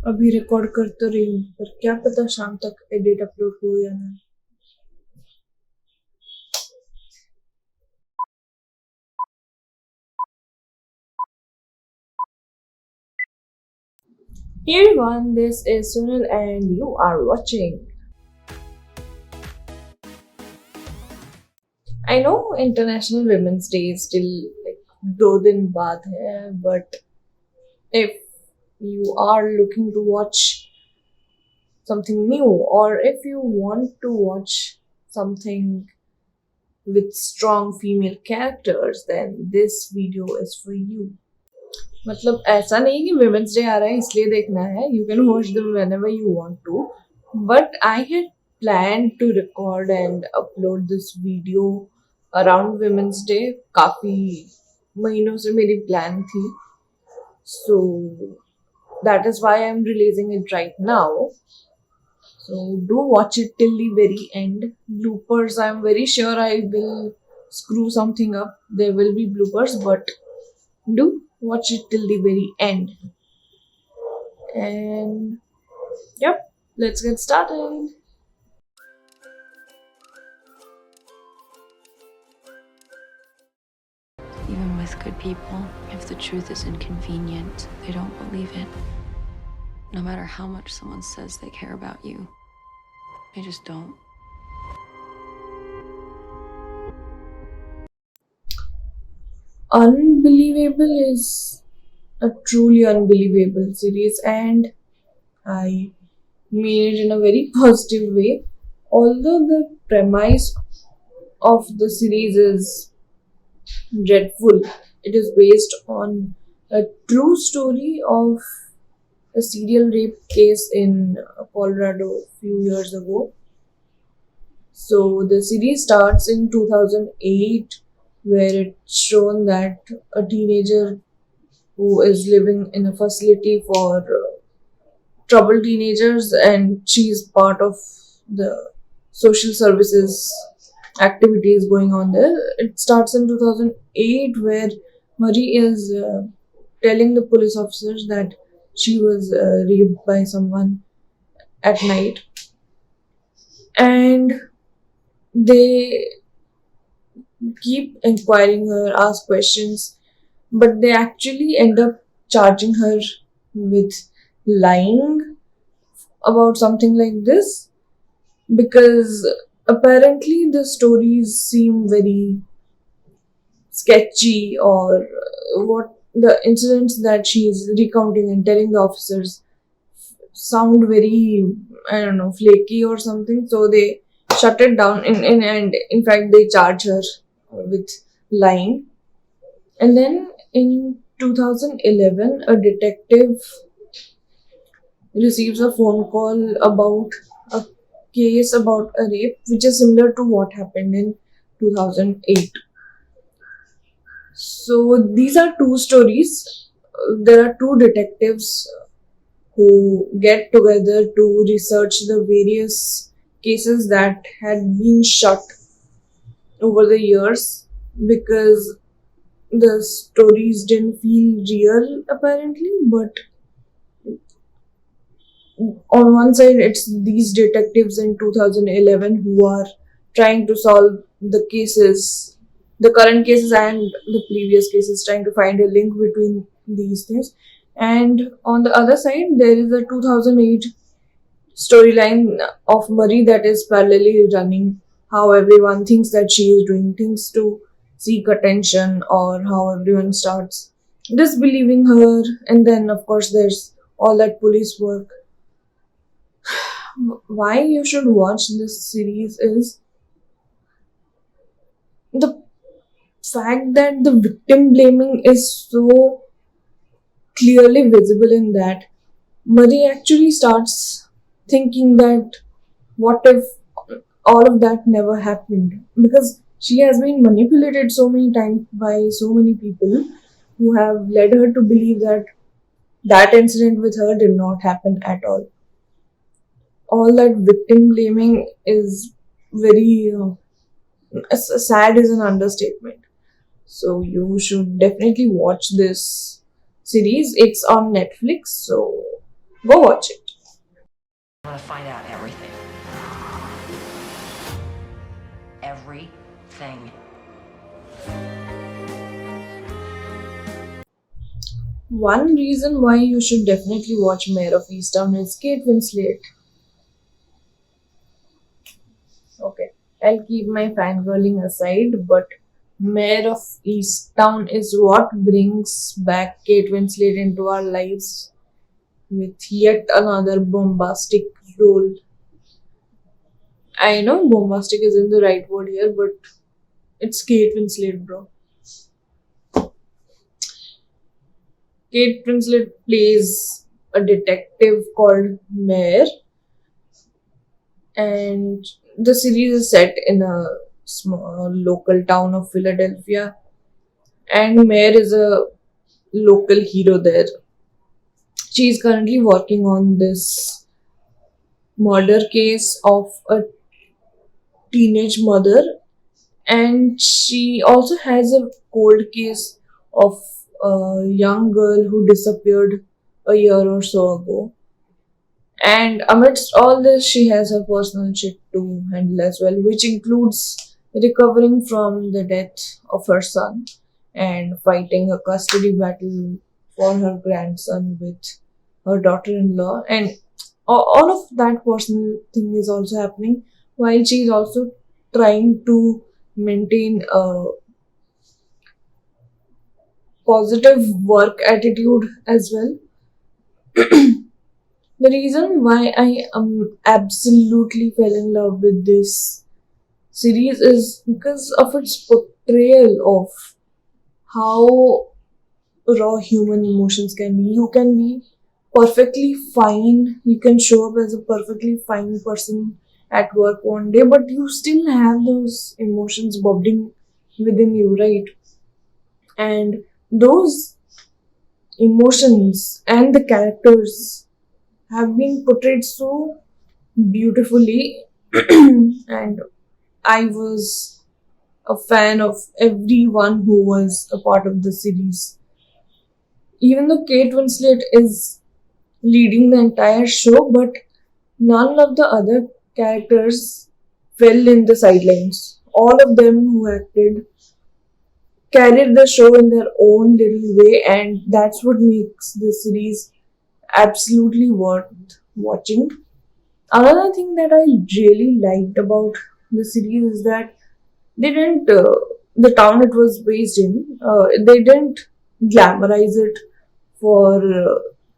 अभी रिकॉर्ड कर तो रही हूँ पर क्या पता शाम तक एडिट अपलोड हो या ना। Hey everyone, this is Sonal and you are watching. I know International Women's Day is still like 2 दिन बाद है, but if you are looking to watch something new or if you want to watch something with strong female characters, then this video is for you. मतलब ऐसा नहीं कि women's day आ रहा है इसलिए देखना है, you can watch them whenever you want to, but I had plan to record and upload this video around women's day. काफी महीनों से मेरी प्लान थी, so that is why I am releasing it right now. So do watch it till the very end. Bloopers, I'm very sure I will screw something up. There will be bloopers, but do watch it till the very end. And yep, let's get started. Even with good people, if the truth is inconvenient, they don't believe it. No matter how much someone says they care about you, they just don't. Unbelievable is a truly unbelievable series, and I mean it in a very positive way. Although the premise of the series is dreadful, it is based on a true story of a serial rape case in Colorado a few years ago. So the series starts in 2008, where it's shown that a teenager who is living in a facility for troubled teenagers, and she's part of the social services activities going on there. It starts in 2008, where Marie is telling the police officers that she was raped by someone at night, and they keep inquiring her, ask questions, but they actually end up charging her with lying about something like this, because apparently the stories seem very sketchy, or what the incidents that she is recounting and telling the officers sound very, I don't know, flaky or something. So they shut it down, and in fact they charge her with lying. And then in 2011, a detective receives a phone call about a case about a rape, which is similar to what happened in 2008. So these are two stories. There are two detectives who get together to research the various cases that had been shut over the years, because the stories didn't feel real apparently. But on one side, it's these detectives in 2011 who are trying to solve the cases, the current cases and the previous cases, trying to find a link between these things. And on the other side, there is a 2008 storyline of Marie that is parallelly running, how everyone thinks that she is doing things to seek attention, or how everyone starts disbelieving her. And then, of course, there's all that police work. Why you should watch this series is the fact that the victim blaming is so clearly visible in that Marie actually starts thinking that what if all of that never happened, because she has been manipulated so many times by so many people who have led her to believe that that incident with her did not happen at all. All that victim blaming is very sad is an understatement. So you should definitely watch this series. It's on Netflix, so Go watch it. I want to find out everything. Everything. One reason why you should definitely watch Mare of Easttown is Kate Winslet. Okay, I'll keep my fangirling aside, but Mare of Easttown is what brings back Kate Winslet into our lives with yet another bombastic role. I know bombastic isn't the right word here, but it's Kate Winslet, bro. Kate Winslet plays a detective called Mare, and the series is set in a small local town of Philadelphia, and Mare is a local hero there. She is currently working on this murder case of a teenage mother, and she also has a cold case of a young girl who disappeared a year or so ago. And amidst all this, she has her personal shit to handle as well, which includes recovering from the death of her son and fighting a custody battle for her grandson with her daughter in law. And all of that personal thing is also happening while she is also trying to maintain a positive work attitude as well. The reason why I absolutely fell in love with this series is because of its portrayal of how raw human emotions can be. You can be perfectly fine, you can show up as a perfectly fine person at work one day, but you still have those emotions bubbling within you, right? And those emotions and the characters have been portrayed so beautifully, and I was a fan of everyone who was a part of the series. Even though Kate Winslet is leading the entire show, but none of the other characters fell in the sidelines. All of them who acted carried the show in their own little way, and that's what makes the series absolutely worth watching. Another thing that I really liked about the series is that they didn't, the town it was based in, they didn't glamorize it for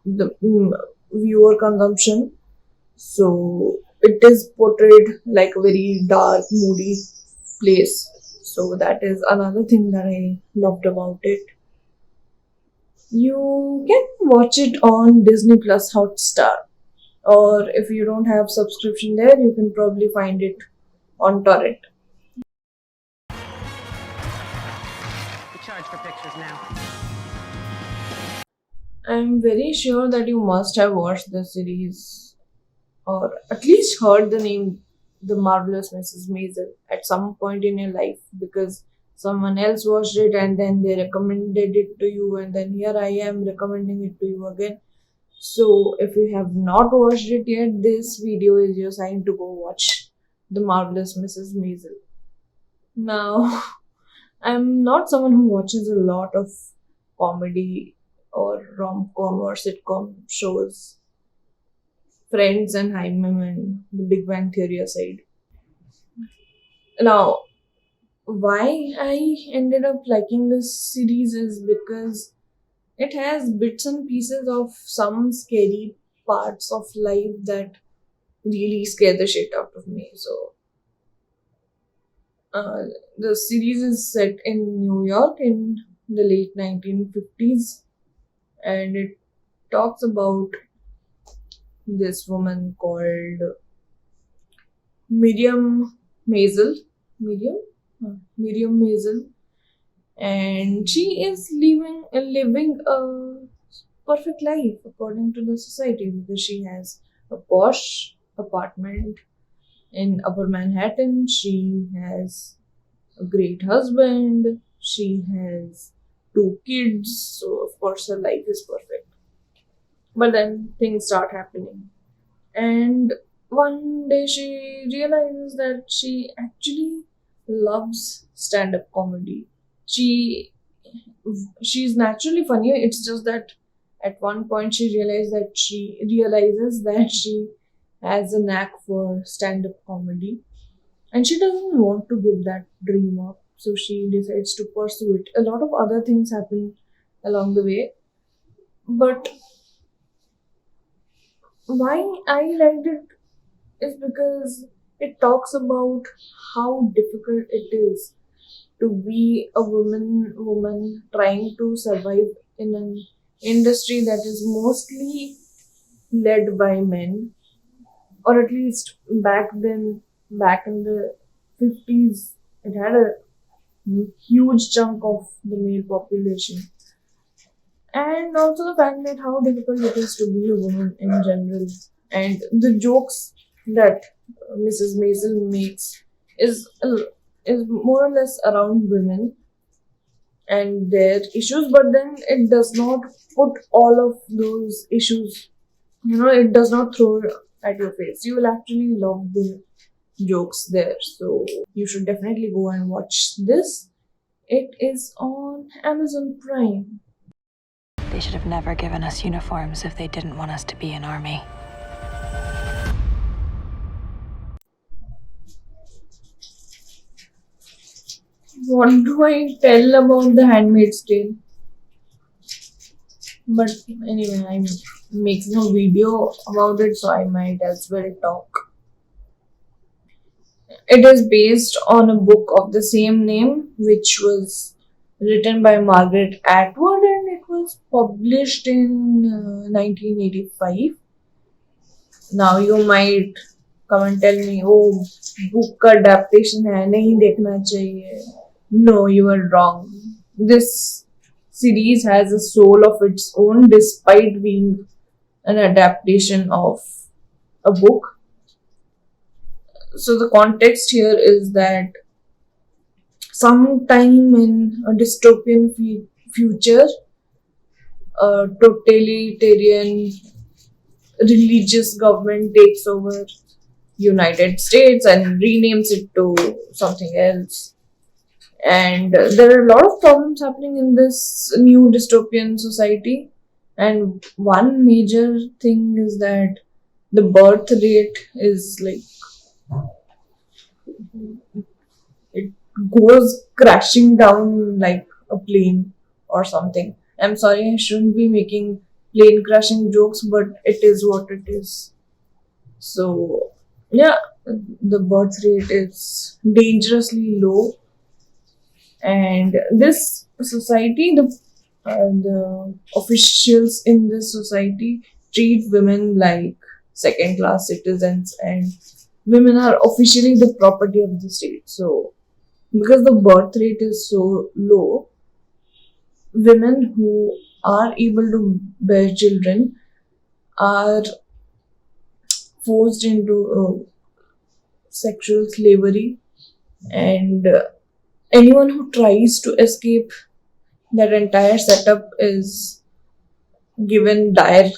the viewer consumption. So it is portrayed like a very dark, moody place. So that is another thing that I loved about it. You can watch it on Disney Plus Hotstar, or if you don't have subscription there, you can probably find it on torrent. We charge for pictures now. I'm very sure that you must have watched the series, or at least heard the name The Marvelous Mrs Maisel at some point in your life, because someone else watched it and then they recommended it to you, and then here I am recommending it to you again. So if you have not watched it yet, this video is your sign to go watch The Marvelous Mrs Maisel. Now, I'm not someone who watches a lot of comedy or rom-com or sitcom shows. Friends and Hyman and The Big Bang Theory aside. Now, why I ended up liking this series is because it has bits and pieces of some scary parts of life that really scare the shit out of me. So, the series is set in New York in the late 1950s, and it talks about this woman called Miriam Maisel. Miriam? Miriam Maisel. And she is living a perfect life according to the society, because she has a posh apartment in Upper Manhattan. She has a great husband. She has two kids. So, of course, her life is perfect. But then things start happening. And one day she realizes that she actually loves stand-up comedy. She she's naturally funny. It's just that at one point she realizes that she has a knack for stand-up comedy, and she doesn't want to give that dream up. So she decides to pursue it. A lot of other things happen along the way, but why I liked it is because it talks about how difficult it is to be a woman trying to survive in an industry that is mostly led by men, or at least back in the 50s, it had a huge chunk of the male population. And also the fact that how difficult it is to be a woman in general, and the jokes that Mrs. Maisel makes is is more or less around women and their issues, but then it does not put all of those issues, it does not throw it at your face. You will actually love the jokes there. So you should definitely go and watch this. It is on Amazon Prime. They should have never given us uniforms if they didn't want us to be an army. What do I tell about the Handmaid's Tale? But anyway, I'm making a video about it, so I might as well talk. It is based on a book of the same name, which was written by Margaret Atwood, and it was published in 1985. Now you might come and tell me, oh, book का adaptation है, नहीं देखना चाहिए. No, you are wrong. This series has a soul of its own, despite being an adaptation of a book. So the context here is that sometime in a dystopian future, a totalitarian religious government takes over United States and renames it to something else. And there are a lot of problems happening in this new dystopian society. And one major thing is that the birth rate is like, it goes crashing down like a plane or something. I'm sorry, I shouldn't be making plane crashing jokes, but it is what it is. So, yeah, the birth rate is dangerously low, and this society, the officials in this society treat women like second class citizens, and women are officially the property of the state. So, because the birth rate is so low, women who are able to bear children are forced into sexual slavery, and anyone who tries to escape that entire setup is given dire,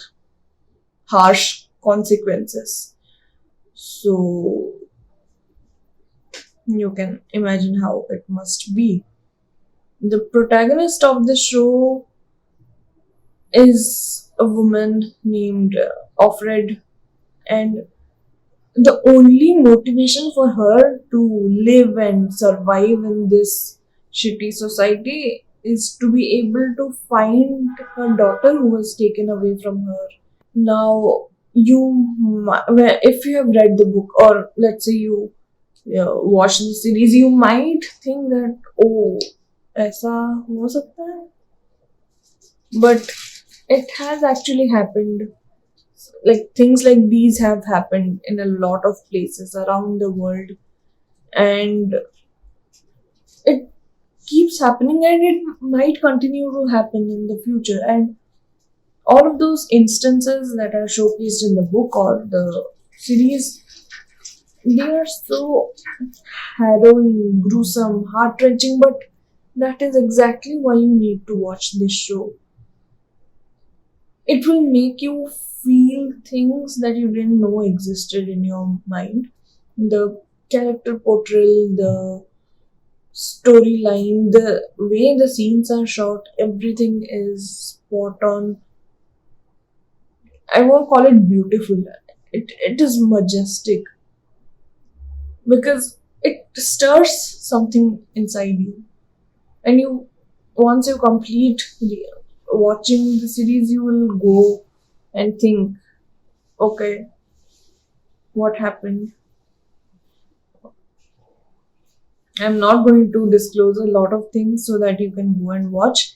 harsh consequences. So you can imagine how it must be. The protagonist of the show is a woman named Offred, and the only motivation for her to live and survive in this shitty society is to be able to find her daughter who was taken away from her. Now, if you have read the book, or let's say you watch the series, you might think that, oh, ऐसा हो सकता है, but it has actually happened. Like, things like these have happened in a lot of places around the world, and it keeps happening, and it might continue to happen in the future. And all of those instances that are showcased in the book or the series, they are so harrowing, gruesome, heart-wrenching, but that is exactly why you need to watch this show. it will make you feel things that you didn't know existed in your mind. The character portrayal, the storyline, the way the scenes are shot, everything is spot on. I won't call it beautiful. It is majestic because it stirs something inside you. And once you complete watching the series, you will go and think, okay, what happened? I'm not going to disclose a lot of things so that you can go and watch.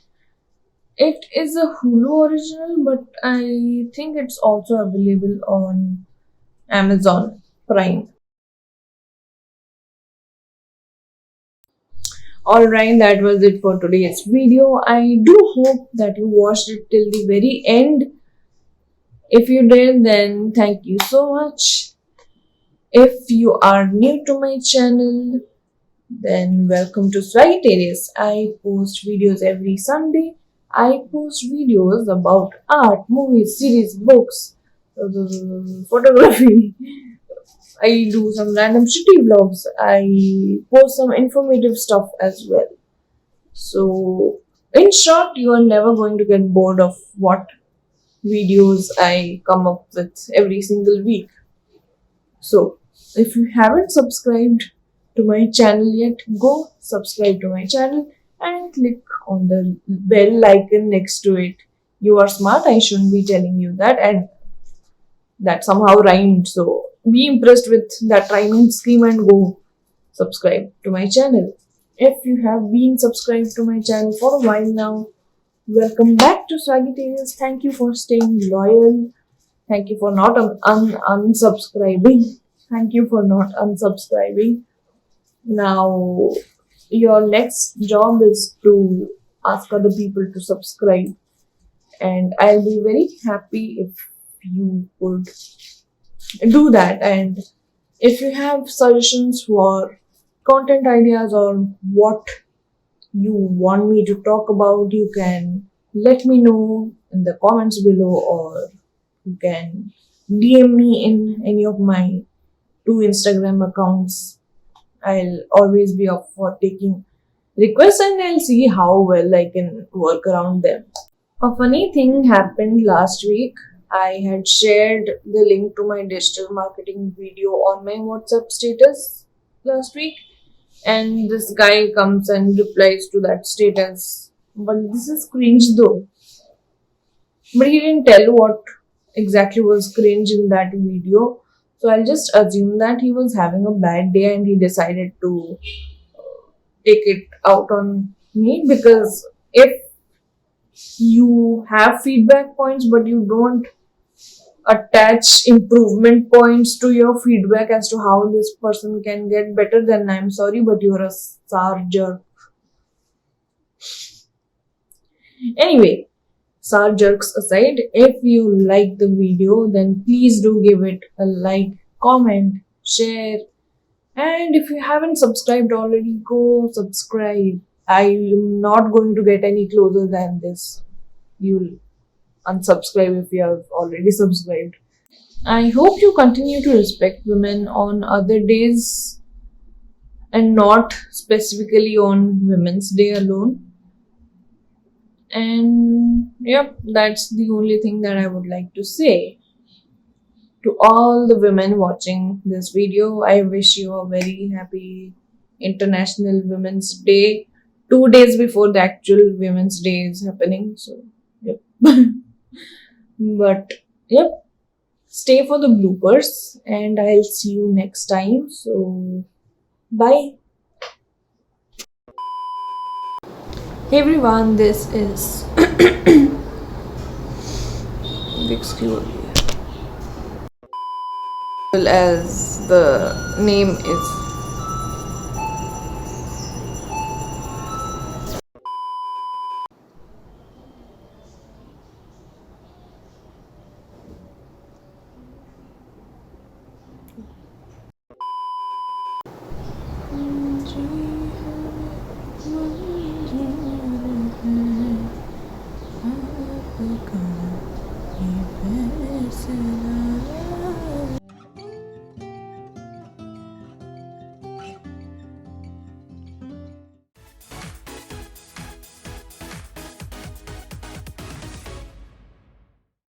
It is a Hulu original, but I think it's also available on Amazon Prime. Alright, that was it for today's video. I do hope that you watched it till the very end. If you did, then thank you so much. If you are new to my channel, then welcome to Swagittarius. I post videos every Sunday. I post videos about art, movies, series, books, photography. I do some random shitty vlogs. I post some informative stuff as well. So, in short, you are never going to get bored of what videos I come up with every single week. So, if you haven't subscribed to my channel yet, go subscribe to my channel and click on the bell icon next to it. You are smart, I shouldn't be telling you that, and that somehow rhymed. So, be impressed with that rhyming scheme and go subscribe to my channel. If you have been subscribed to my channel for a while now, welcome back to Swagittarius. Thank you for staying loyal. Thank you for not unsubscribing. Thank you for not unsubscribing. Now, your next job is to ask other people to subscribe, and I'll be very happy if you would do that. And if you have suggestions for content ideas or what you want me to talk about, you can let me know in the comments below, or you can DM me in any of my 2 Instagram accounts. I'll always be up for taking requests, and I'll see how well I can work around them. A funny thing happened last week. I had shared the link to my digital marketing video on my WhatsApp status last week, and this guy comes and replies to that status. But this is cringe though. But he didn't tell what exactly was cringe in that video. So I'll just assume that he was having a bad day and he decided to take it out on me, because if you have feedback points but you don't attach improvement points to your feedback as to how this person can get better, then I'm sorry, but you're a sour jerk. Anyway, sour jerks aside, if you like the video, then please do give it a like, comment, share, and if you haven't subscribed already, go subscribe. I am not going to get any closer than this. You'll unsubscribe if you have already subscribed. I hope you continue to respect women on other days and not specifically on Women's Day alone. And yep, that's the only thing that I would like to say. To all the women watching this video, I wish you a very happy International Women's Day, 2 days before the actual Women's Day is happening. So, yep. But, yep, stay for the bloopers, and I'll see you next time. So, bye. Hey everyone, this is as the name is